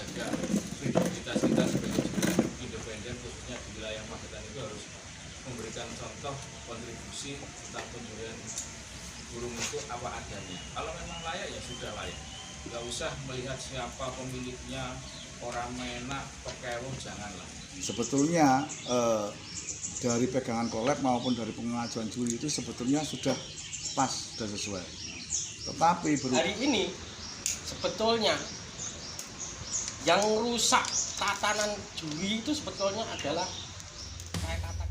menjaga kredibilitas kita sebagai juri independen khususnya di wilayah Magetan itu harus memberikan contoh kontribusi tentang penjurian burung itu apa adanya. Kalau memang layak ya sudah layak, nggak usah melihat siapa pemiliknya, orang menak, pekewo, janganlah. Sebetulnya dari pegangan kolab maupun dari pengajuan juri itu sebetulnya sudah pas, sudah sesuai. Tetapi hari ini sebetulnya yang rusak tatanan juri itu sebetulnya adalah saya katakan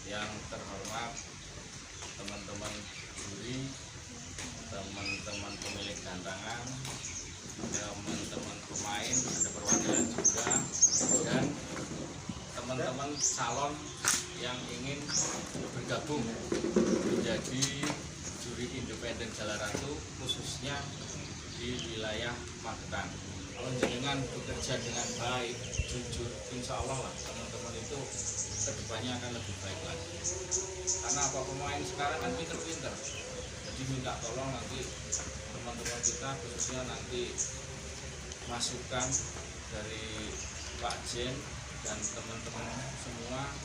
Yang terhormat teman-teman juri, teman-teman pemilik gantangan, teman-teman pemain, ada perwakilan juga, dan teman-teman calon yang ingin bergabung menjadi juri independen Jalan Ratu khususnya di wilayah Magetan. Kalau jenengan bekerja dengan baik, jujur, insya Allah lah teman-teman itu kedepannya akan lebih baik lagi. Karena apa, pemain sekarang kan pinter-pinter, jadi minta tolong nanti teman-teman kita khususnya nanti masukan dari Pak Jen dan teman-teman semua,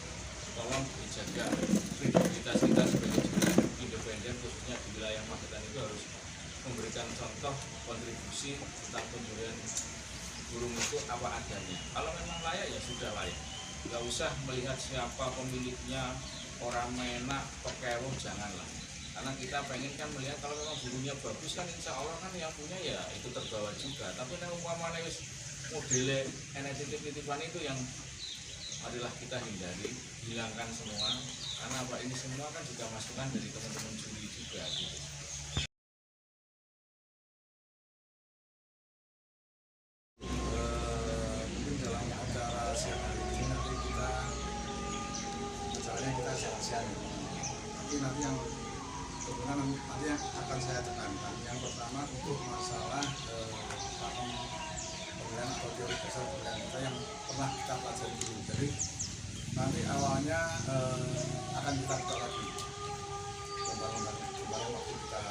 tolong dijaga kredibilitas kita sebagai juri independen khususnya di wilayah Magetan itu harus memberikan contoh kontribusi tentang penjurian burung itu apa adanya. Kalau memang layak ya sudah layak, nggak usah melihat siapa pemiliknya, orang menak, pekewo, janganlah. Karena kita pengen kan melihat kalau memang burungnya bagus kan insya Allah kan yang punya ya itu terbawa juga. Tapi kalau umpamanya modele enek titip-titipan itu yang adalah kita hindari, hilangkan semua. Karena apa, ini semua kan juga masukan dari teman-teman juri juga gitu. mungkin dalam acara siang hari ini nanti acaranya kita siang-siang. Tapi nanti yang kebetulan nanti yang akan saya tekankan, yang pertama untuk masalah paham pemilihan atau teori dasar pemilihan kita yang pernah kita pelajari dulu. Jadi nanti awalnya akan kita buka lagi lembar-lembar kemarin waktu kita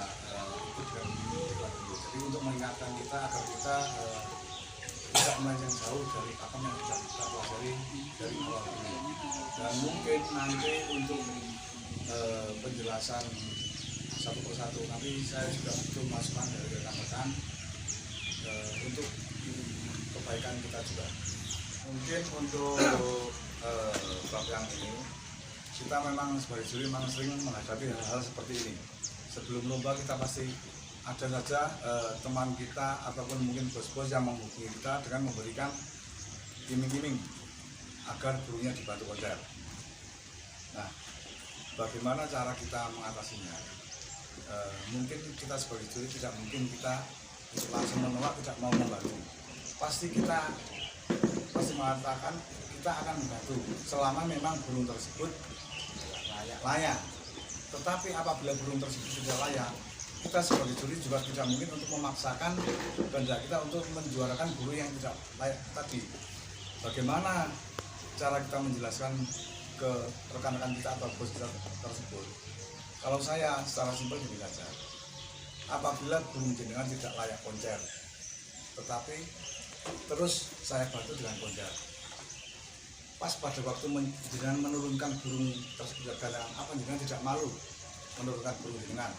ikut dan ikut dulu. Jadi untuk mengingatkan kita agar kita tidak melenceng jauh dari apa yang kita pelajari dari awal ini. Dan mungkin nanti untuk penjelasan satu persatu nanti saya juga butuh masukan dari rekan-rekan untuk kebaikan kita juga. Mungkin untuk bab yang ini kita memang sebagai juri memang sering menghadapi hal-hal seperti ini. Sebelum lomba kita pasti ada saja teman kita ataupun mungkin bos-bos yang menghubungi kita dengan memberikan iming-iming agar burungnya dibantu konser. Nah, bagaimana cara kita mengatasinya? Mungkin kita sebagai juri tidak mungkin kita langsung menolak, tidak mau membantu. Pasti mengatakan kita akan membantu selama memang burung tersebut layak. Tetapi apabila burung tersebut sudah layak, kita sebagai juri juga tidak mungkin untuk memaksakan kehendak kita untuk menjuarakan burung yang tidak layak tadi. Bagaimana cara kita menjelaskan ke rekan-rekan kita atau bos kita tersebut? Kalau saya secara simpel gini saja, apabila burung jenengan tidak layak konser, tetapi terus saya bantu dengan konser, pas pada waktu jenengan menurunkan burung tersebut dengan apa, jenengan tidak malu menurunkan burung jenengan,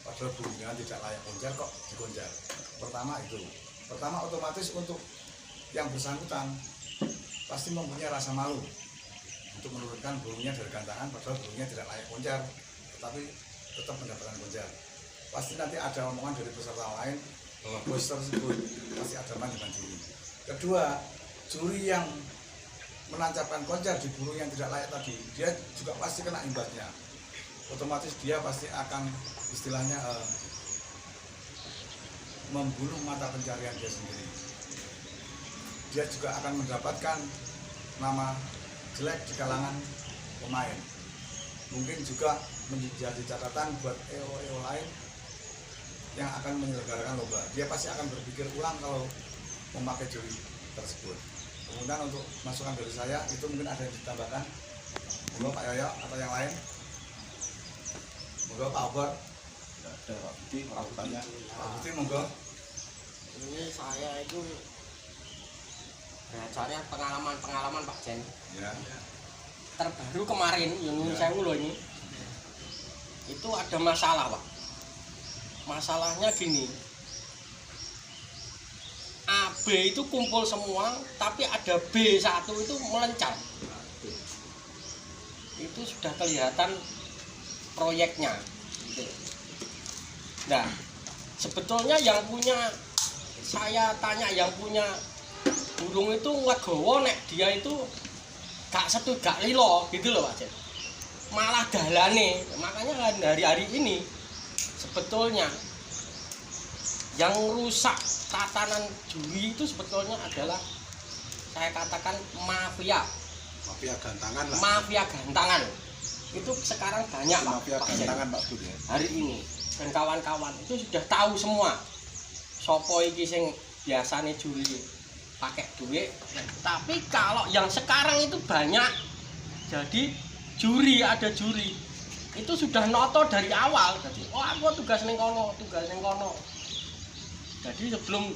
padahal burung jenengan tidak layak konser kok dikonser. Pertama otomatis untuk yang bersangkutan pasti mempunyai rasa malu untuk menurunkan burungnya dari gantangan padahal burungnya tidak layak konser, tetapi tetap mendapatkan konser. Pasti nanti ada omongan dari peserta lain bahwa bos tersebut pasti ada dengan juri. Kedua, juri yang menancapkan konser di burung yang tidak layak tadi, dia juga pasti kena imbasnya. Otomatis dia pasti akan istilahnya membunuh mata pencarian dia sendiri. Dia juga akan mendapatkan nama jelek di kalangan pemain. Mungkin juga menjadi catatan buat EO lain yang akan menyelenggarakan lomba. Dia pasti akan berpikir ulang kalau memakai juri tersebut. Kemudian untuk masukan dari saya itu mungkin ada yang ditambahkan. Monggo Pak Yoyo atau yang lain. Monggo Pak Obor. Ada Pak Budi, Pak Budi. Pak Budi monggo. Ini saya itu belajarnya pengalaman Pak Jen. Ya. Terbaru kemarin yang saya loh ini. Itu ada masalah, Pak. Masalahnya gini. AB itu kumpul semua, tapi ada B1 itu melencar. Itu sudah kelihatan proyeknya. Nah, sebetulnya yang punya, saya tanya yang punya burung itu legowo nek dia itu gak setu gak lilo gitu loh Pak Jen. Malah dalane, makanya hari-hari ini sebetulnya yang rusak tatanan juri itu sebetulnya adalah saya katakan mafia gantangan lah. Mafia gantangan itu sekarang banyak Pak. Mafia gantangan Pak Budi. Hari ini dan kawan-kawan itu sudah tahu semua. Sopo iki sing biasanya juri pakai duit. Tapi kalau yang sekarang itu banyak jadi juri, ada juri itu sudah noto dari awal. Jadi oh aku tugas ning kono. Jadi sebelum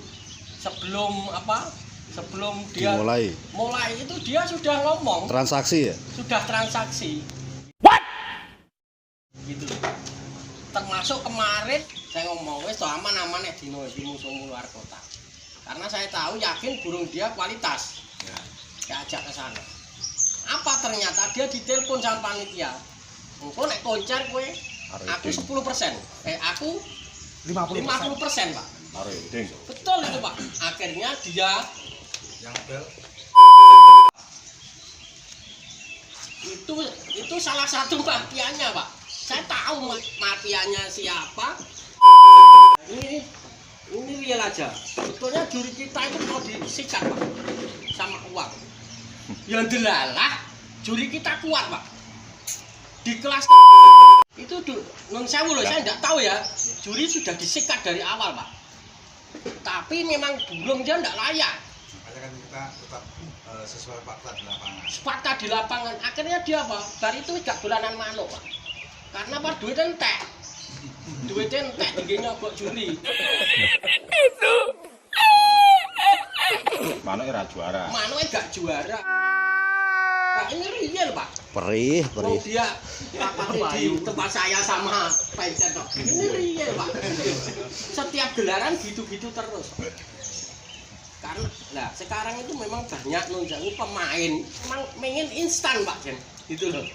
dia mulai itu dia sudah ngomong transaksi ya? Sudah transaksi. What? Gitu. Termasuk kemarin saya ngomong wis aman-aman nek dino iki musuh luar kota. Karena saya tahu yakin burung dia kualitas. Ya. Saya ajak ke sana. Apa ternyata dia ditelepon sama panitia. Engko nek konser kowe aku 10%. Aku 50%, Pak. Areding. Betul itu, Pak. Akhirnya dia Yang bel. itu salah satu mafianya, Pak. Saya tahu mafianya siapa. Ini real aja. Sebetulnya juri kita itu mau disikat, Pak, sama uang. Ya delalah, juri kita kuat, Pak. Di kelas itu non sewu loh, saya enggak tahu ya. Juri sudah disikat dari awal, Pak. Tapi memang burung dia enggak layak. Makanya kan kita tetap sesuai fakta di lapangan. Fakta di lapangan. Akhirnya dia apa? Bar itu gak dolanan manuk, Pak. Karena Pak duit entek. Duit entek tinggi nyogok juri. Manuk ora juara. Manuknya gak juara. Nah, ini real, Pak. Perih. Mau dia rapatnya di tempat saya sama pencet. Ini real, Pak. Setiap gelaran gitu-gitu terus. Karena nah sekarang itu memang banyak nunjangi pemain memang pengen instan, Pak Jen. Gitu loh.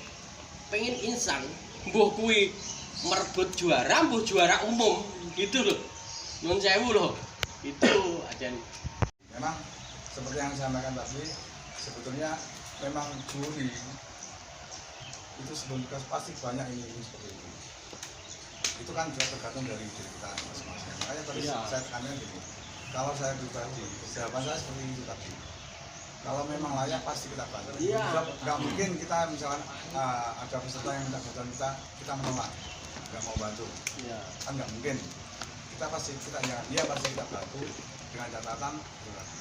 Pengen instan. Mbuh kuwi merebut juara, mbuh juara umum. Gitu loh. Nun sewu loh. Itu aja. Memang seperti yang saya sampaikan tadi, sebetulnya memang juri itu sebelum pasti banyak ini seperti itu. Itu kan juga tergantung dari diri kita masing-masing. Makanya tadi saya tekankan gini, kalau saya pribadi, jawaban saya seperti itu tadi. Kalau memang layak pasti kita bantu. Iya. Nggak mungkin kita misalkan ada peserta yang minta bantuan kita menolak, nggak mau bantu. Iya. Kan nggak mungkin. Kita pasti dia pasti kita bantu dengan catatan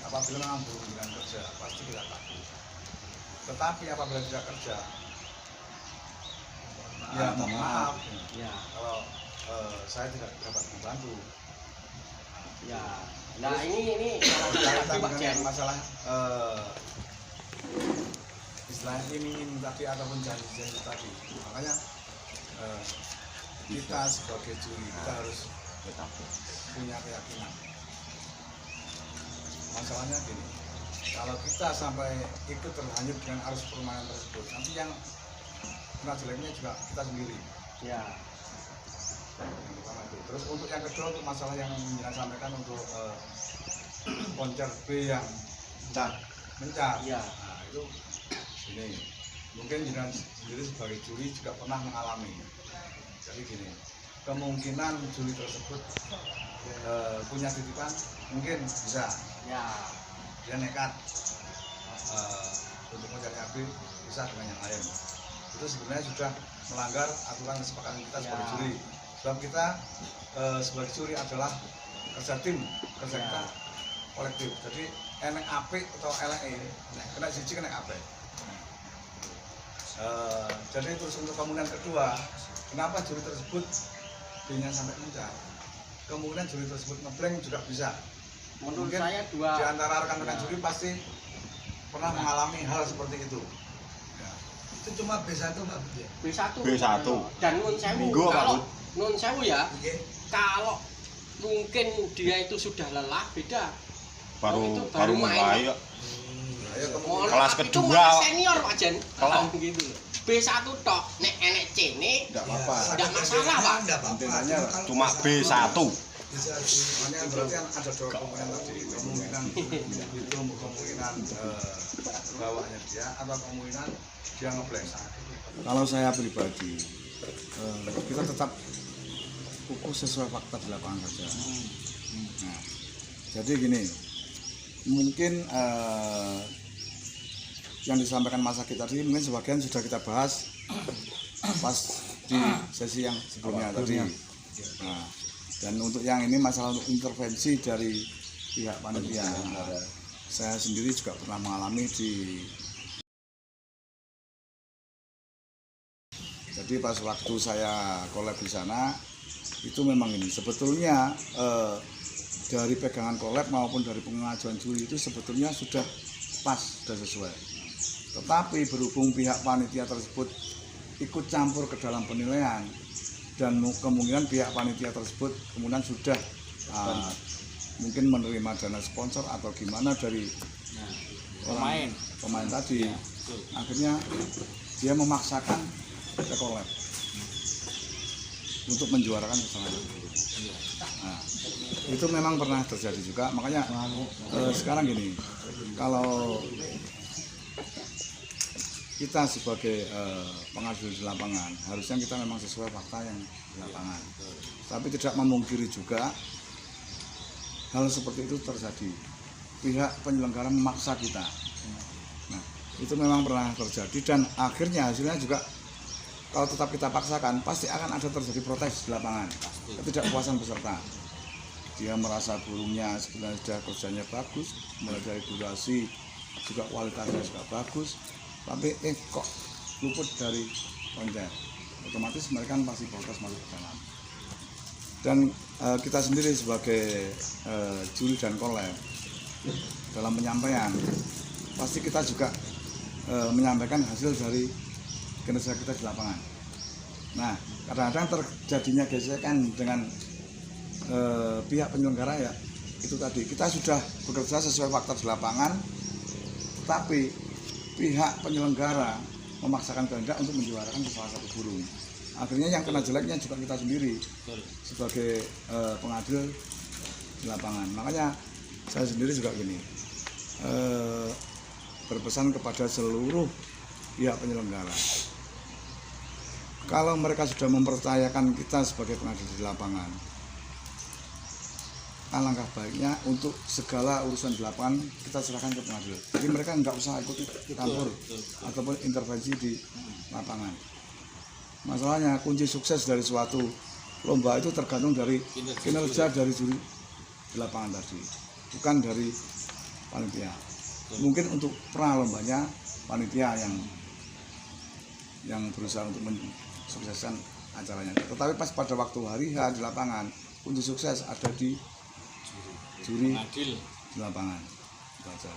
apabila memang belum dengan kerja pasti kita bantu. Tetapi apabila tidak kerja, ya mohon maaf. Ya. Kalau saya tidak dapat membantu. Ya. Nah, ini Kita mengenai masalah istilahnya iming tadi ataupun janji-janji tadi. Makanya kita sebagai juri kita harus punya keyakinan. Masalahnya gini, kalau kita sampai ikut terhanyut dengan arus permainan tersebut, nanti yang kena jeleknya juga kita sendiri. Ya. Yang pertama itu. Terus untuk yang kedua, untuk masalah yang saya sampaikan untuk konser B yang mencar. Iya. Nah itu gini, mungkin jenengan sendiri sebagai juri juga pernah mengalami. Jadi gini, kemungkinan juri tersebut punya titipan mungkin bisa Ya. dia nekat untuk mencari api bisa dengan yang lain. Itu sebenarnya sudah melanggar aturan kesepakatan kita sebagai Ya. juri. Sebab kita sebagai juri adalah kerja tim, kerja Ya. kita kolektif. Jadi enek apik atau elek kena siji kena apik. Jadi terus untuk kemungkinan kedua, kenapa juri tersebut B-nya sampai mencar? Kemungkinan juri tersebut ngeblank juga bisa. Menurut Mungkin saya dua. di antara rekan-rekan Ya. juri pasti pernah mengalami hal seperti itu. Itu cuma B1 Pak Budi. B1. B1. Dan nun sewu Minggu, Pak kalau Bud. nun sewu ya, Nggih. kalau mungkin dia itu sudah lelah beda. baru Oh, itu baru baru main, mulai Ya, ya. Oh, Kelas tapi itu kedua. malah senior Pak Jan. Kalau- gitu loh. B1 tok, nek enek C ini Enggak apa-apa. Tidak masalah, Pak. Enggak apa-apa. Intinya Cuma B1. Bisa Makanya berarti kan ada dua kemungkinan tadi, kemungkinan itu kemungkinan bawahnya dia atau kemungkinan dia ngeblank. Kalau saya pribadi, kita tetap fokus sesuai fakta di lapangan saja. Nah, jadi gini, mungkin yang disampaikan Mas Sakit tadi mungkin sebagian sudah kita bahas pas di sesi yang sebelumnya tadi. Nah, dan untuk yang ini masalah untuk intervensi dari pihak panitia, saya sendiri juga pernah mengalami di. Jadi pas waktu saya collab di sana itu memang ini sebetulnya dari pegangan collab maupun dari pengajuan juri itu sebetulnya sudah pas, sudah sesuai. Tetapi berhubung pihak panitia tersebut ikut campur ke dalam penilaian dan kemungkinan pihak panitia tersebut kemudian sudah mungkin menerima dana sponsor atau gimana dari pemain tadi, akhirnya dia memaksakan ke collab untuk menjuarakan kesalahan. Nah, itu memang pernah terjadi juga, makanya sekarang gini, kalau kita sebagai pengadil di lapangan harusnya kita memang sesuai fakta yang di lapangan, tapi tidak memungkiri juga hal seperti itu terjadi. Pihak penyelenggara memaksa kita. Nah, itu memang pernah terjadi dan akhirnya hasilnya juga kalau tetap kita paksakan pasti akan ada terjadi protes di lapangan, ketidakpuasan peserta. Dia merasa burungnya sebenarnya sudah kerjanya bagus, mulai dari durasi juga kualitasnya juga bagus, tapi kok luput dari konten, otomatis mereka pasti protes masuk ke dalam. Dan kita sendiri sebagai juri dan collab dalam penyampaian pasti kita juga menyampaikan hasil dari kinerja kita di lapangan. Nah, kadang-kadang terjadinya gesekan dengan pihak penyelenggara ya itu tadi, kita sudah bekerja sesuai fakta di lapangan, tetapi pihak penyelenggara memaksakan kehendak untuk menjuarakan salah satu burung. Akhirnya yang kena jeleknya juga kita sendiri sebagai pengadil di lapangan. Makanya saya sendiri juga gini, berpesan kepada seluruh pihak penyelenggara, kalau mereka sudah mempercayakan kita sebagai pengadil di lapangan, alangkah baiknya untuk segala urusan di lapangan kita serahkan ke pengadil. Jadi mereka nggak usah ikut campur ataupun intervensi di lapangan. Masalahnya kunci sukses dari suatu lomba itu tergantung dari kinerja dari juri di lapangan tadi, bukan dari panitia. Mungkin untuk pra lombanya panitia yang berusaha untuk mensukseskan acaranya. Tetapi pas pada waktu hari H di lapangan, kunci sukses ada di juri di lapangan. Itu aja.